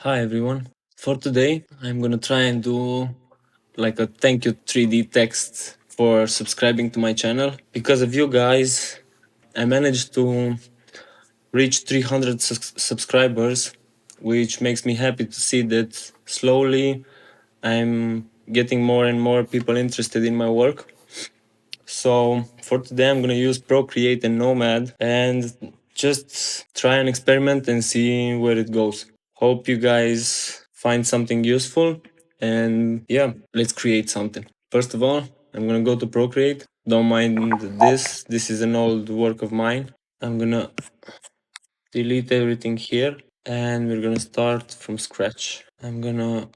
Hi everyone. For today, I'm gonna try and do like a thank you 3D text for subscribing to my channel. Because of you guys, I managed to reach 300 subscribers, which makes me happy to see that slowly I'm getting more and more people interested in my work. So for today, I'm gonna use Procreate and Nomad and just try and experiment and see where it goes. Hope you guys find something useful, and yeah, let's create something. First of all, I'm gonna go to Procreate. Don't mind this is an old work of mine. I'm gonna delete everything here and we're gonna start from scratch. I'm gonna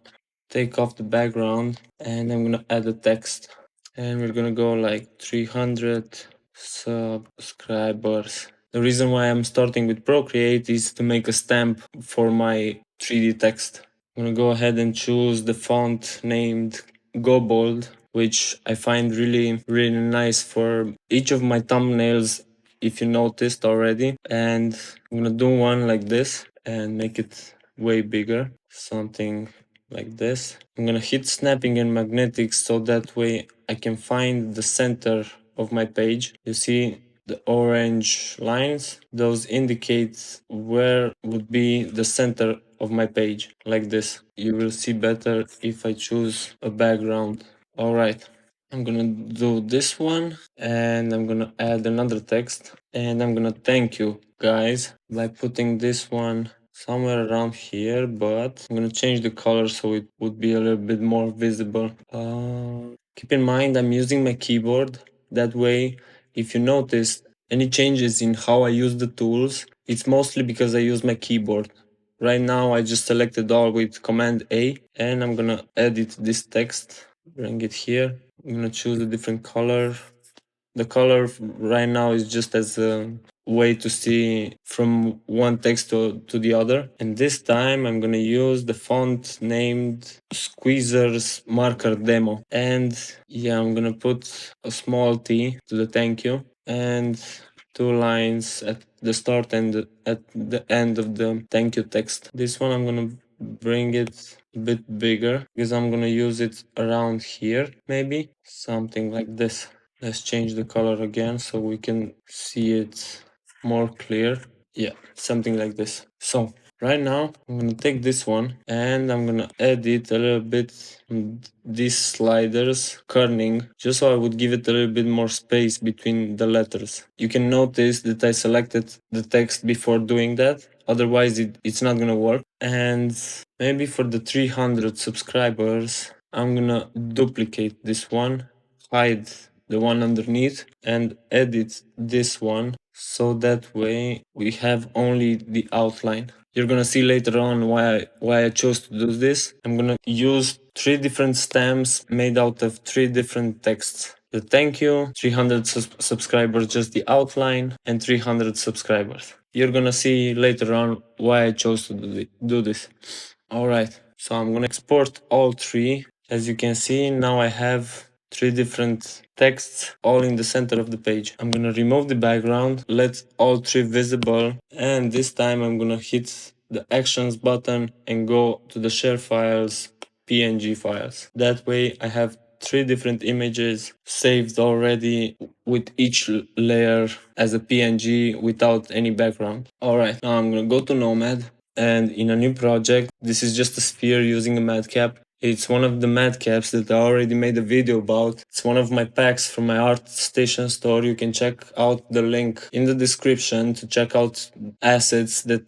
take off the background and I'm gonna add a text, and we're gonna go like 300 subscribers. The reason why I'm starting with Procreate is to make a stamp for my 3D text. I'm gonna go ahead and choose the font named Go Bold, which I find really nice for each of my thumbnails, if you noticed already. And I'm gonna do one like this and make it way bigger, something like this. I'm gonna hit snapping and magnetic so that way I can find the center of my page. You see the orange lines? Those indicate where would be the center of my page, like this. You will see better if I choose a background. Alright, I'm gonna do this one and I'm gonna add another text and I'm gonna thank you guys by putting this one somewhere around here, but I'm gonna change the color so it would be a little bit more visible. Keep in mind I'm using my keyboard. That way, if you notice any changes in how I use the tools, it's mostly because I use my keyboard. Right now I just selected all with Command A and I'm gonna edit this text, bring it here. I'm gonna choose a different color. The color right now is just as a way to see from one text to the other. And this time I'm gonna use the font named Squeezer's Marker Demo. And yeah, I'm gonna put a small T to the thank you and two lines at the start and at the end of the thank you text. This one I'm gonna bring it a bit bigger because I'm gonna use it around here, maybe something like this. Let's change the color again so we can see it more clear. Yeah, something like this. So right now I'm gonna take this one and I'm gonna edit a little bit these sliders kerning, just so I would give it a little bit more space between the letters. You can notice that I selected the text before doing that, otherwise it's not gonna work. And maybe for the 300 subscribers I'm gonna duplicate this one, hide the one underneath and edit this one so that way we have only the outline. You're gonna see later on why I chose to do this. I'm gonna use 3 different stamps made out of 3 different texts. The thank you, 300 subscribers just the outline, and 300 subscribers. You're gonna see later on why I chose to do this. Alright, so I'm gonna export all 3. As you can see, now I have 3 different texts all in the center of the page. I'm gonna remove the background, let all 3 visible, and this time I'm gonna hit the actions button and go to the share files, PNG files. That way I have 3 different images saved already with each layer as a PNG without any background. Alright, now I'm gonna go to Nomad, and in a new project, this is just a sphere using a madcap. It's one of the madcaps that I already made a video about. It's one of my packs from my Artstation Store. You can check out the link in the description to check out assets that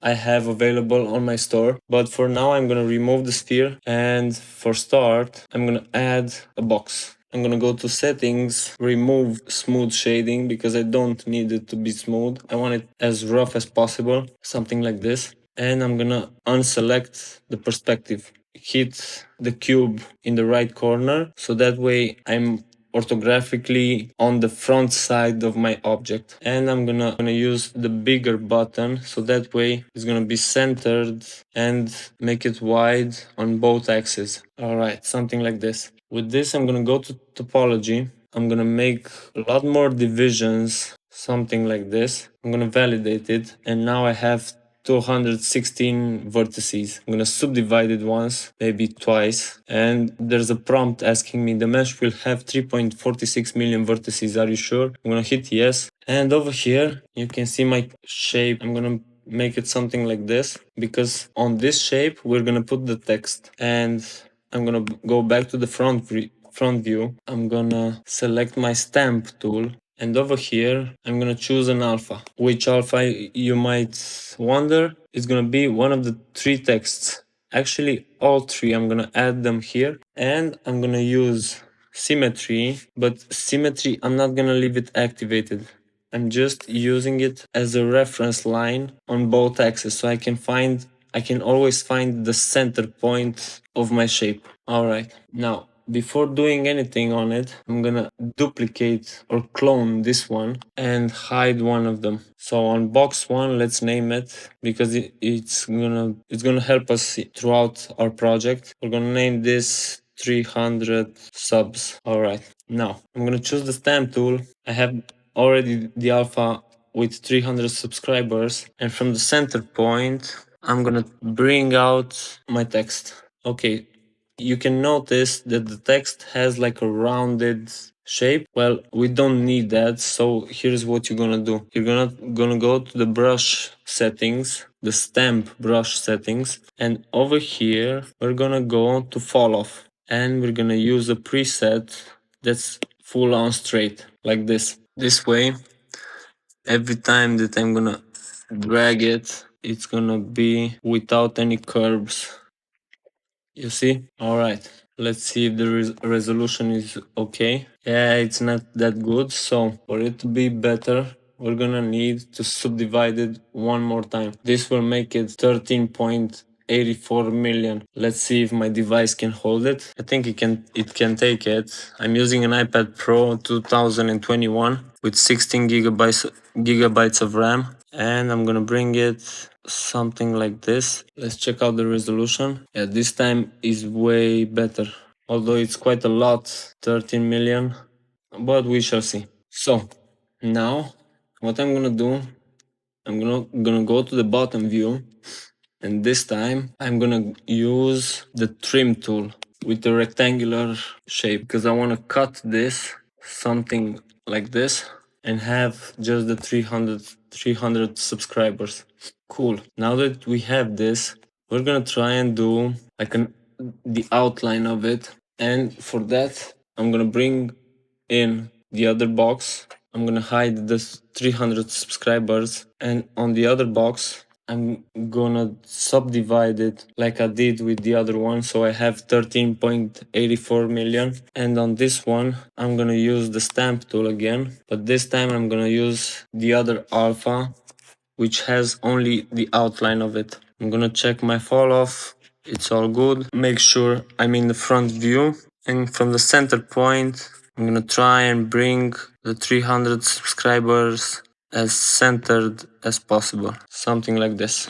I have available on my store. But for now I'm gonna remove the sphere, and for start I'm gonna add a box. I'm gonna go to settings, remove smooth shading because I don't need it to be smooth. I want it as rough as possible, something like this. And I'm gonna unselect the perspective. Hit the cube in the right corner so that way I'm orthographically on the front side of my object. And I'm gonna use the bigger button so that way it's gonna be centered and make it wide on both axes. Alright, something like this. With this I'm gonna go to topology. I'm gonna make a lot more divisions, something like this. I'm gonna validate it, and now I have 216 vertices. I'm gonna subdivide it once, maybe twice, and there's a prompt asking me the mesh will have 3.46 million vertices. Are you sure? I'm gonna hit yes. And over here, you can see my shape. I'm gonna make it something like this, because on this shape, we're gonna put the text. And I'm gonna go back to the front view. I'm gonna select my stamp tool. And over here, I'm gonna choose an alpha. Which alpha, you might wonder? It's gonna be one of the three texts. Actually, all three. I'm gonna add them here. And I'm gonna use symmetry. But symmetry, I'm not gonna leave it activated. I'm just using it as a reference line on both axes, so I can always find the center point of my shape. Alright, now before doing anything on it, I'm gonna duplicate or clone this one and hide one of them. So on box one, let's name it, because it's gonna help us throughout our project. We're gonna name this 300 subs. Alright, now I'm gonna choose the stamp tool. I have already the alpha with 300 subscribers, and from the center point I'm gonna bring out my text. Okay, you can notice that the text has like a rounded shape. Well, we don't need that, so here's what you're gonna do. You're gonna go to the brush settings, the stamp brush settings, and over here we're gonna go to fall off, and we're gonna use a preset that's full on straight, like this. This way, every time that I'm gonna drag it, it's gonna be without any curves. You see? Alright, let's see if the resolution is okay. Yeah, it's not that good, so for it to be better, we're gonna need to subdivide it one more time. This will make it 13.84 million. Let's see if my device can hold it. I think it can take it. I'm using an iPad Pro 2021 with 16 gigabytes of RAM, and I'm gonna bring it something like this. Let's check out the resolution. Yeah, this time is way better, although it's quite a lot, 13 million, but we shall see. So now what I'm gonna do, I'm gonna go to the bottom view, and this time I'm gonna use the trim tool with the rectangular shape, because I want to cut this something like this and have just the 300 subscribers. Cool. Now that we have this, we're gonna try and do like the outline of it, and for that I'm gonna bring in the other box. I'm gonna hide the 300 subscribers, and on the other box I'm gonna subdivide it like I did with the other one, so I have 13.84 million. And on this one I'm gonna use the stamp tool again, but this time I'm gonna use the other alpha, which has only the outline of it. I'm gonna check my fall off. It's all good. Make sure I'm in the front view, and from the center point I'm gonna try and bring the 300 subscribers as centered as possible. Something like this.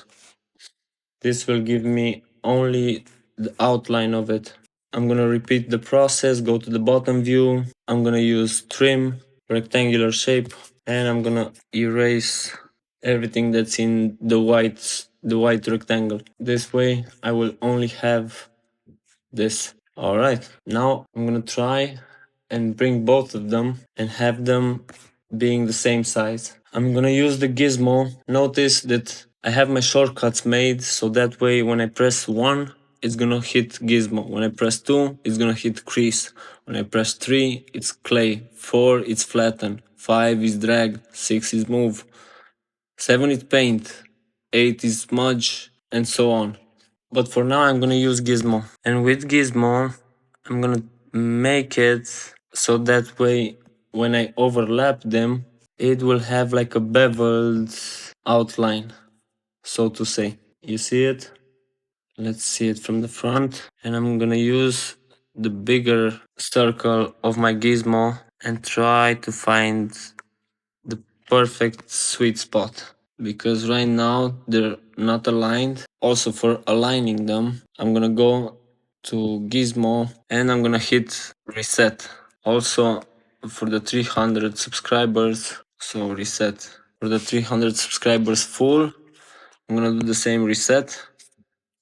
This will give me only the outline of it. I'm gonna repeat the process, go to the bottom view. I'm gonna use trim, rectangular shape, and I'm gonna erase everything that's in the white rectangle. This way I will only have this. Alright, now I'm gonna try and bring both of them and have them being the same size. I'm gonna use the gizmo. Notice that I have my shortcuts made, so that way when I press 1, it's gonna hit gizmo. When I press 2, it's gonna hit crease. When I press 3, it's clay. 4, it's flatten. 5 is drag. 6 is move. 7 is paint. 8 is smudge, and so on. But for now I'm gonna use gizmo. And with gizmo, I'm gonna make it so that way when I overlap them, it will have like a beveled outline, so to say. You see it? Let's see it from the front. And I'm gonna use the bigger circle of my gizmo and try to find the perfect sweet spot, because right now they're not aligned. Also, for aligning them, I'm gonna go to gizmo and I'm gonna hit reset. Also for the 300 subscribers, so reset. For the 300 subscribers full, I'm gonna do the same reset.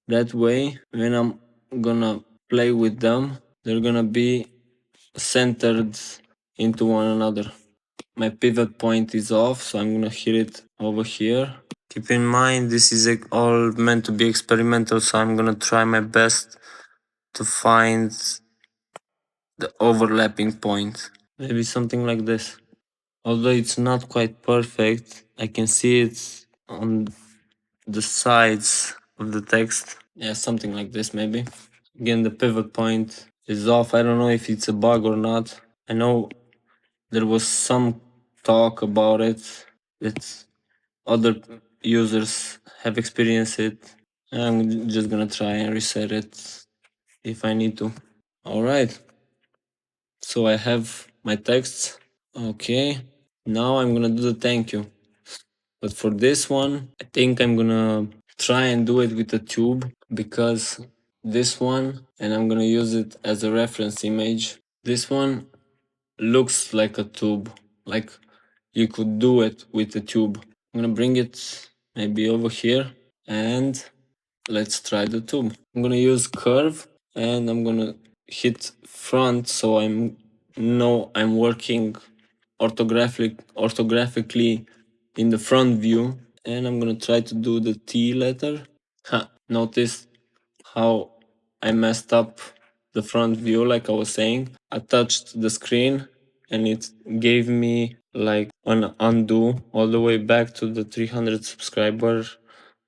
That way, when I'm gonna play with them, they're gonna be centered into one another. My pivot point is off, so I'm gonna hit it over here. Keep in mind, this is all meant to be experimental, so I'm gonna try my best to find the overlapping point. Maybe something like this. Although it's not quite perfect, I can see it on the sides of the text. Yeah, something like this maybe. Again, the pivot point is off. I don't know if it's a bug or not. I know there was some talk about it that other users have experienced it. I'm just gonna try and reset it if I need to. All right. So I have my texts. Okay. Now I'm gonna do the thank you. But for this one, I think I'm gonna try and do it with a tube because this one, and I'm gonna use it as a reference image. This one looks like a tube, like you could do it with a tube. I'm gonna bring it maybe over here and let's try the tube. I'm gonna use curve and I'm gonna hit front so I'm working orthographically in the front view, and I'm gonna try to do the T letter. Notice how I messed up the front view, like I was saying. I touched the screen and it gave me like an undo all the way back to the 300 subscriber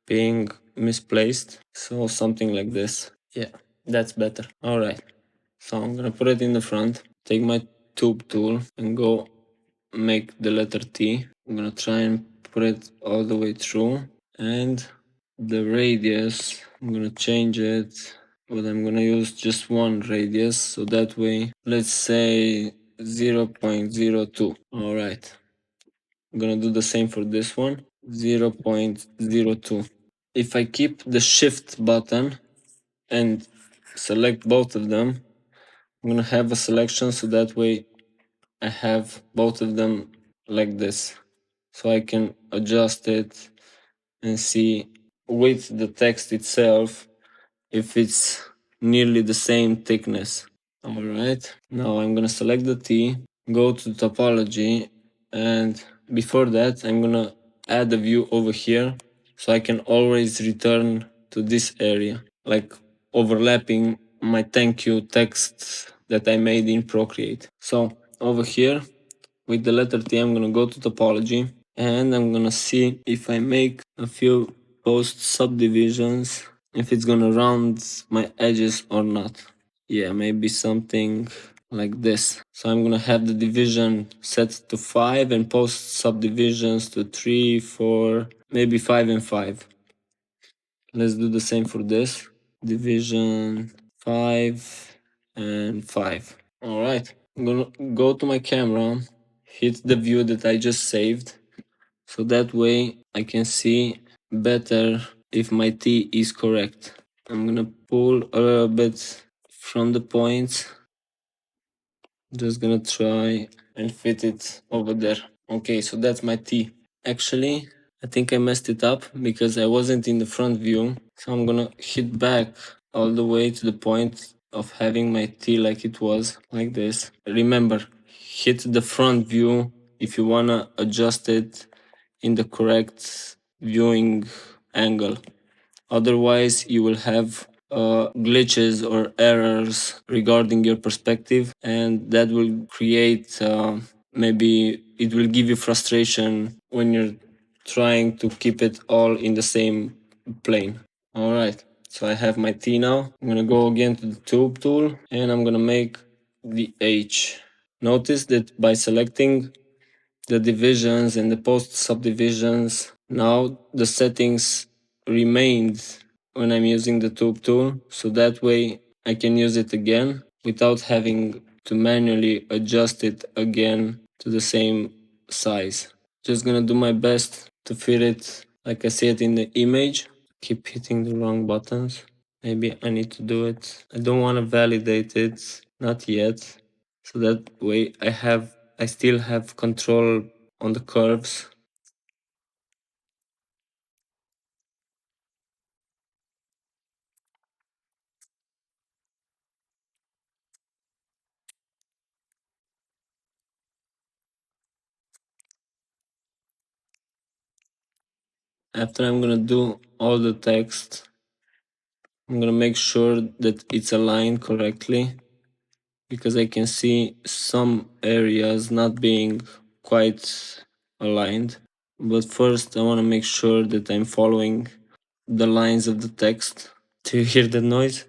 being misplaced. So something like this. Yeah, that's better. All right. So I'm gonna put it in the front, take my tube tool and go make the letter T. I'm gonna try and put it all the way through, and the radius, I'm gonna change it, but I'm gonna use just one radius, so that way, let's say 0.02. All right. I'm gonna do the same for this one, 0.02. If I keep the shift button and select both of them, I'm gonna have a selection, so that way I have both of them like this, so I can adjust it and see with the text itself if it's nearly the same thickness. All right, now I'm gonna select the T, go to topology, and before that I'm gonna add a view over here so I can always return to this area, like overlapping my thank you text that I made in Procreate. So over here with the letter T, I'm gonna go to topology and I'm gonna see if I make a few post subdivisions, if it's gonna round my edges or not. Yeah, maybe something like this. So I'm gonna have the division set to 5 and post subdivisions to 3, 4, maybe 5 and 5. Let's do the same for this. Division 5 and 5. All right, I'm gonna go to my camera, hit the view that I just saved, so that way I can see better if my T is correct. I'm gonna pull a little bit from the points, just gonna try and fit it over there. Okay, so that's my T. Actually, I think I messed it up because I wasn't in the front view, so I'm gonna hit back all the way to the point of having my T like it was, like this. Remember, hit the front view if you wanna adjust it in the correct viewing angle. Otherwise, you will have glitches or errors regarding your perspective, and that will create maybe it will give you frustration when you're trying to keep it all in the same plane. All right, so I have my T now. I'm gonna go again to the tube tool and I'm gonna make the H. Notice that by selecting the divisions and the post subdivisions, now the settings remained when I'm using the tube tool, so that way I can use it again without having to manually adjust it again to the same size. Just gonna do my best to fit it like I see it in the image. Keep hitting the wrong buttons. Maybe I need to do it. I don't want to validate it, not yet. So that way I still have control on the curves. After I'm gonna do all the text, I'm gonna make sure that it's aligned correctly, because I can see some areas not being quite aligned. But first I want to make sure that I'm following the lines of the text. Do you hear that noise?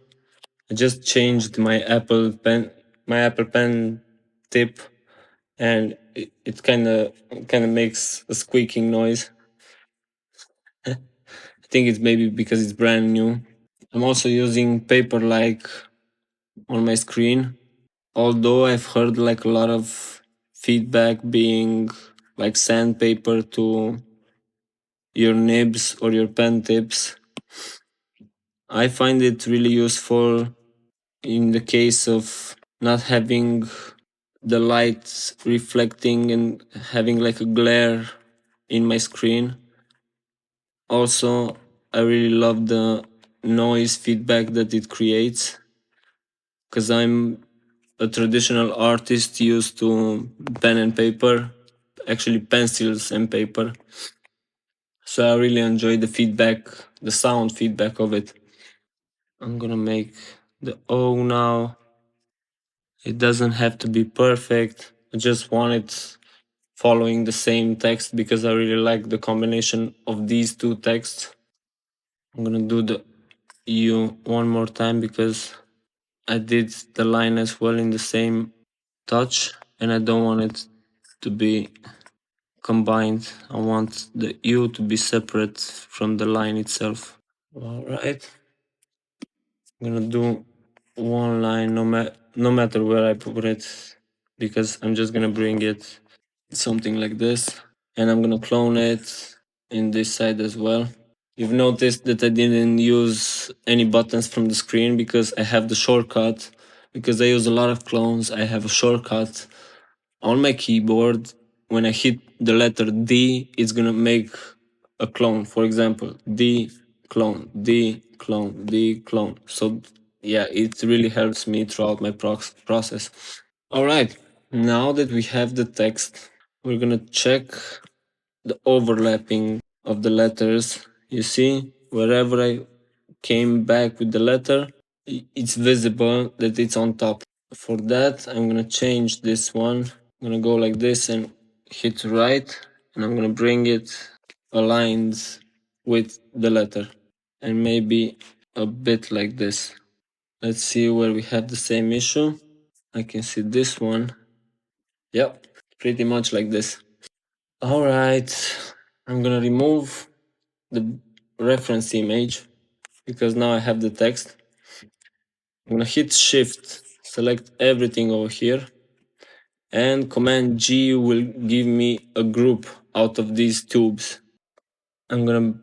I just changed my Apple Pen tip, and it kind of makes a squeaking noise. I think it's maybe because it's brand new. I'm also using Paper-like on my screen, although I've heard like a lot of feedback being like sandpaper to your nibs or your pen tips. I find it really useful in the case of not having the light reflecting and having like a glare in my screen. Also, I really love the noise feedback that it creates, because I'm a traditional artist used to pen and paper, actually pencils and paper. So I really enjoy the feedback, the sound feedback of it. I'm gonna make the O now. It doesn't have to be perfect. I just want it following the same text because I really like the combination of these two texts. I'm gonna do the U one more time because I did the line as well in the same touch, and I don't want it to be combined. I want the U to be separate from the line itself. All right. I'm gonna do one line no matter where I put it, because I'm just gonna bring it something like this, and I'm gonna clone it in this side as well. You've noticed that I didn't use any buttons from the screen because I have the shortcut. Because I use a lot of clones, I have a shortcut on my keyboard. When I hit the letter D, it's gonna make a clone. For example, D clone, D clone, D clone. So yeah, it really helps me throughout my process. All right, now that we have the text, we're gonna check the overlapping of the letters. You see, wherever I came back with the letter, it's visible that it's on top. For that, I'm gonna change this one. I'm gonna go like this and hit right, and I'm gonna bring it aligned with the letter, and maybe a bit like this. Let's see where we have the same issue. I can see this one. Yep, pretty much like this. All right, I'm gonna remove the reference image because now I have the text. I'm gonna hit Shift, select everything over here, and Command G will give me a group out of these tubes. I'm gonna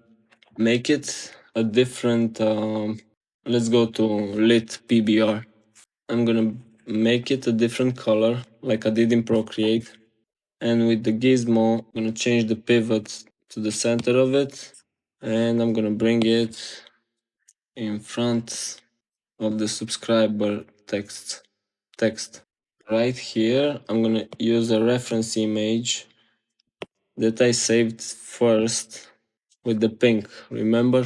make it a different, let's go to lit PBR. I'm gonna make it a different color like I did in Procreate. And with the gizmo, I'm gonna change the pivot to the center of it, and I'm gonna bring it in front of the subscriber text. Right here, I'm gonna use a reference image that I saved first with the pink, remember?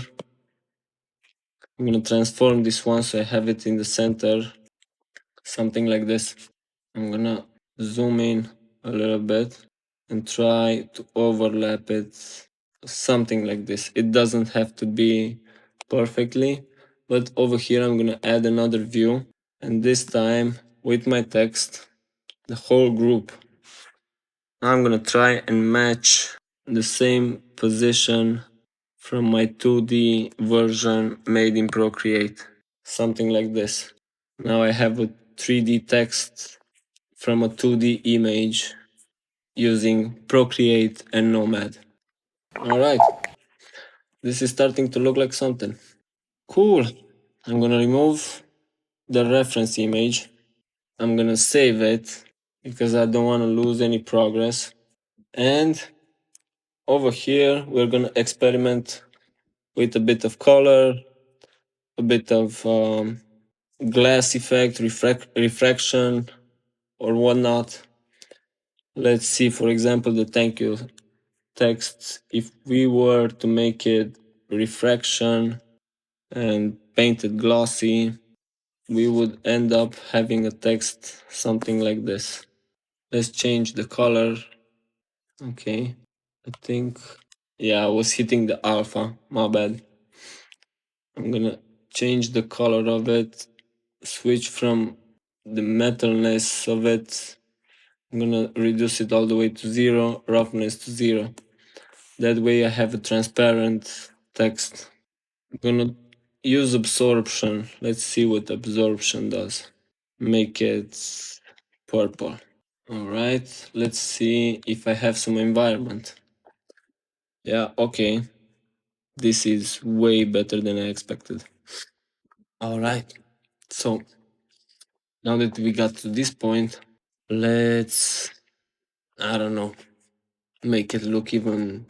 I'm gonna transform this one so I have it in the center, something like this. I'm gonna zoom in a little bit and try to overlap it, something like this. It doesn't have to be perfectly, but over here I'm gonna add another view, and this time with my text, the whole group. I'm gonna try and match the same position from my 2D version made in Procreate, something like this. Now I have a 3D text from a 2D image using Procreate and Nomad. Alright, this is starting to look like something. Cool. I'm gonna remove the reference image. I'm gonna save it because I don't want to lose any progress. And over here, we're gonna experiment with a bit of color, a bit of glass effect, refraction, or whatnot. Let's see, for example, the thank you text, if we were to make it refraction and paint it glossy, we would end up having a text something like this. Let's change the color. Okay, I think, yeah, I was hitting the alpha, my bad. I'm gonna change the color of it, switch from the metalness of it. I'm gonna reduce it all the way to 0, roughness to 0. That way I have a transparent text. I'm gonna use absorption. Let's see what absorption does. Make it purple. All right, let's see if I have some environment. Yeah, okay. This is way better than I expected. All right, so now that we got to this point, let's, I don't know, make it look even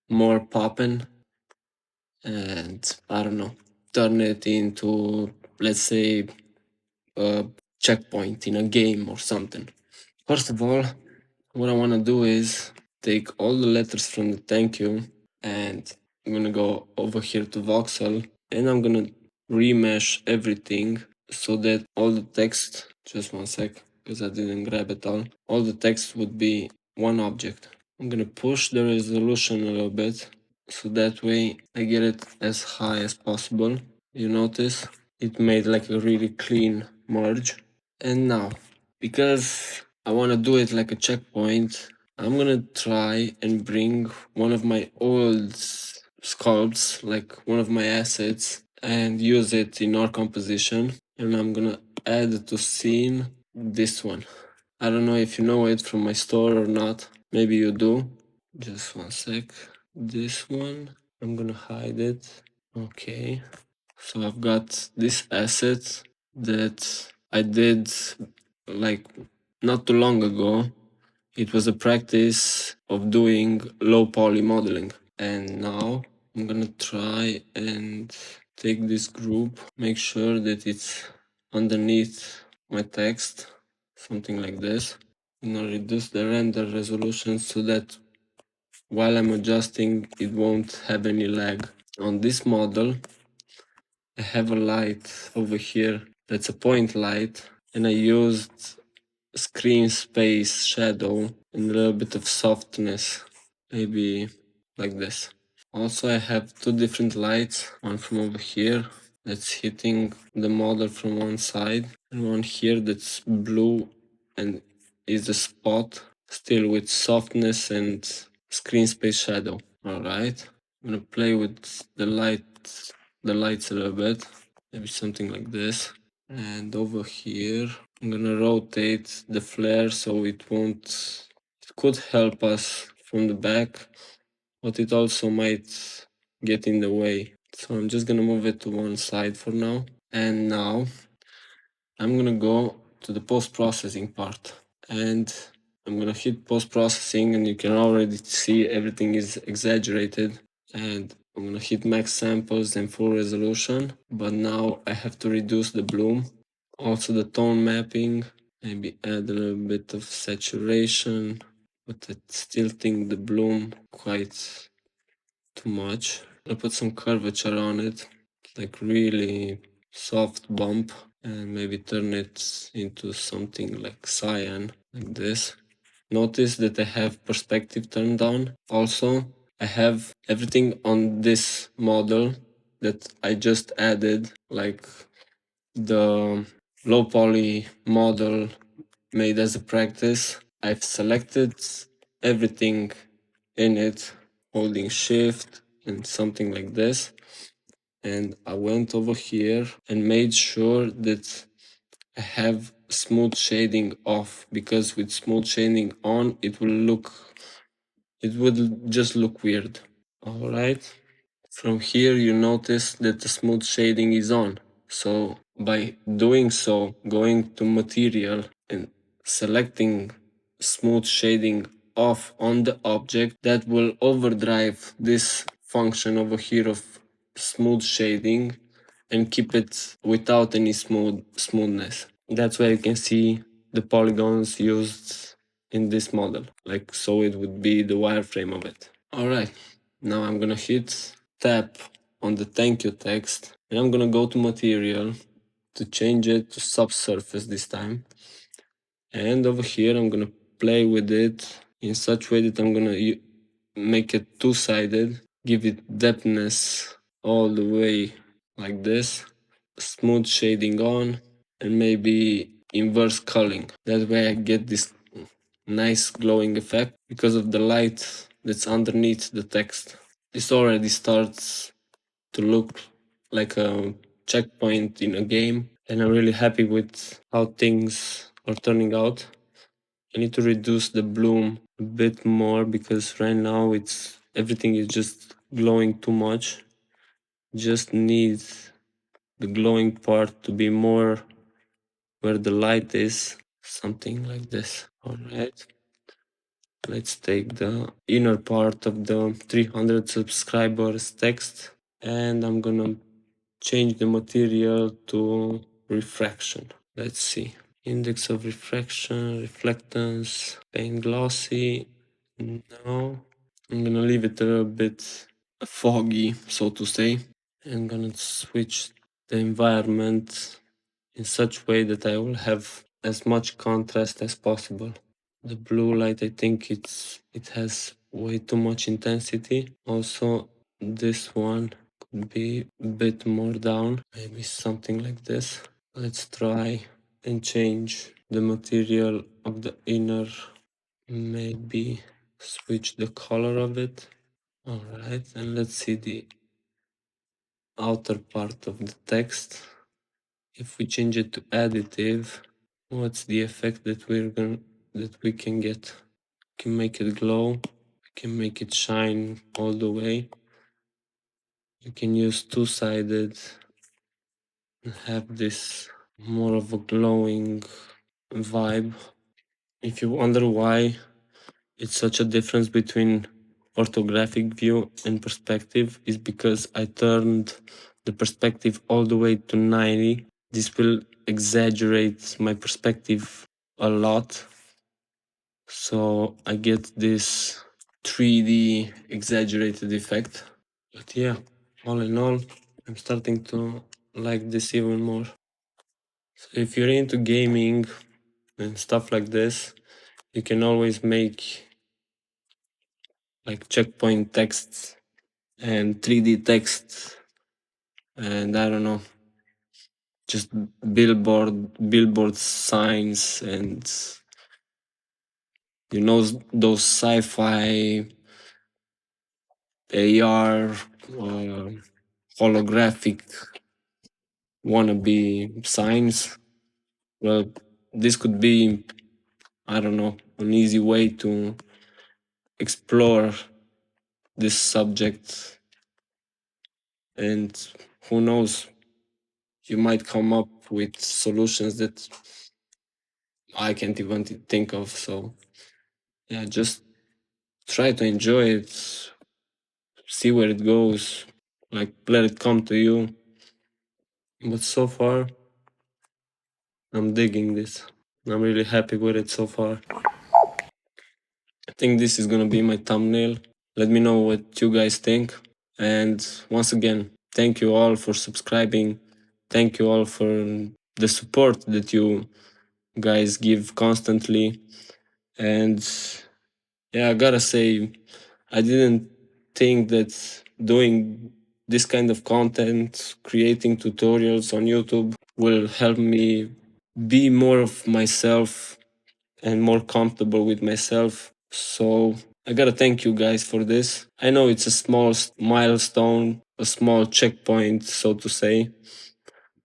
more poppin', and I don't know, turn it into, let's say, a checkpoint in a game or something. First of all, what I want to do is take all the letters from the thank you, and I'm gonna go over here to voxel, and I'm gonna remesh everything so that all the text, just one sec, because I didn't grab it all the text would be one object. I'm gonna push the resolution a little bit, so that way I get it as high as possible. You notice it made like a really clean merge. And now, because I want to do it like a checkpoint, I'm gonna try and bring one of my old sculpts, like one of my assets, and use it in our composition. And I'm gonna add to scene this one. I don't know if you know it from my store or not. Maybe you do. Just one sec. This one, I'm gonna hide it. Okay. So I've got this asset that I did like not too long ago. It was a practice of doing low poly modeling. And now I'm gonna try and take this group, make sure that it's underneath my text, something like this. I'm gonna reduce the render resolution so that while I'm adjusting, it won't have any lag. On this model, I have a light over here that's a point light, and I used screen space shadow and a little bit of softness, maybe like this. Also, I have two different lights, one from over here that's hitting the model from one side, and one here that's blue and is a spot, still with softness and screen space shadow. Alright, I'm gonna play with the lights a little bit, maybe something like this. And over here, I'm gonna rotate the flare so it won't, it could help us from the back, but it also might get in the way. So I'm just gonna move it to one side for now. And now I'm gonna go to the post-processing part, and I'm gonna hit post-processing, and you can already see everything is exaggerated, and I'm gonna hit max samples and full resolution, but now I have to reduce the bloom. Also the tone mapping, maybe add a little bit of saturation, but I still think the bloom quite too much. I'll put some curvature on it, like really soft bump, and maybe turn it into something like cyan, like this. Notice that I have perspective turned on. Also, I have everything on this model that I just added, like the low poly model made as a practice. I've selected everything in it, holding shift and something like this. And I went over here and made sure that I have smooth shading off, because with smooth shading on, it would just look weird. All right. From here, you notice that the smooth shading is on. So by doing so, going to material and selecting smooth shading off on the object, that will overdrive this function over here of smooth shading and keep it without any smoothness. That's where you can see the polygons used in this model, like so it would be the wireframe of it. All right, now I'm gonna hit tap on the thank you text, and I'm gonna go to material to change it to subsurface this time. And over here, I'm gonna play with it in such way that I'm gonna make it two-sided, give it depthness all the way like this, smooth shading on, and maybe inverse culling. That way I get this nice glowing effect because of the light that's underneath the text. This already starts to look like a checkpoint in a game, and I'm really happy with how things are turning out. I need to reduce the bloom a bit more because right now everything is just glowing too much. Just need the glowing part to be more where the light is, something like this. All right. Let's take the inner part of the 300 subscribers text, and I'm gonna change the material to refraction. Let's see. Index of refraction, reflectance, paint glossy. No. I'm gonna leave it a bit foggy, so to say. I'm gonna switch the environment in such way that I will have as much contrast as possible. The blue light, I think it has way too much intensity. Also, this one could be a bit more down, maybe something like this. Let's try and change the material of the inner, maybe switch the color of it. All right, and let's see the outer part of the text. If we change it to additive, what's the effect that we can get? We can make it glow, we can make it shine all the way. You can use two-sided and have this more of a glowing vibe. If you wonder why it's such a difference between orthographic view and perspective, is because I turned the perspective all the way to 90. This will exaggerate my perspective a lot, so I get this 3D exaggerated effect. But yeah, all in all, I'm starting to like this even more. So if you're into gaming and stuff like this, you can always make like checkpoint texts and 3D texts, and I don't know, just billboard signs, and you know, those sci-fi AR holographic wannabe signs. Well, this could be, I don't know, an easy way to explore this subject, and who knows, you might come up with solutions that I can't even think of. So yeah, just try to enjoy it, see where it goes, like let it come to you. But so far, I'm digging this. I'm really happy with it so far. I think this is gonna be my thumbnail. Let me know what you guys think. And once again, thank you all for subscribing. Thank you all for the support that you guys give constantly. And yeah, I gotta say, I didn't think that doing this kind of content, creating tutorials on YouTube, will help me be more of myself and more comfortable with myself. So I gotta thank you guys for this. I know it's a small milestone, a small checkpoint, so to say.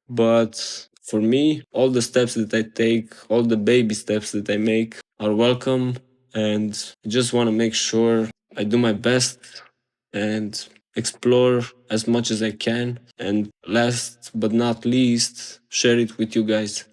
But for me, all the steps that I take, all the baby steps that I make are welcome. And I just want to make sure I do my best and explore as much as I can. And last but not least, share it with you guys.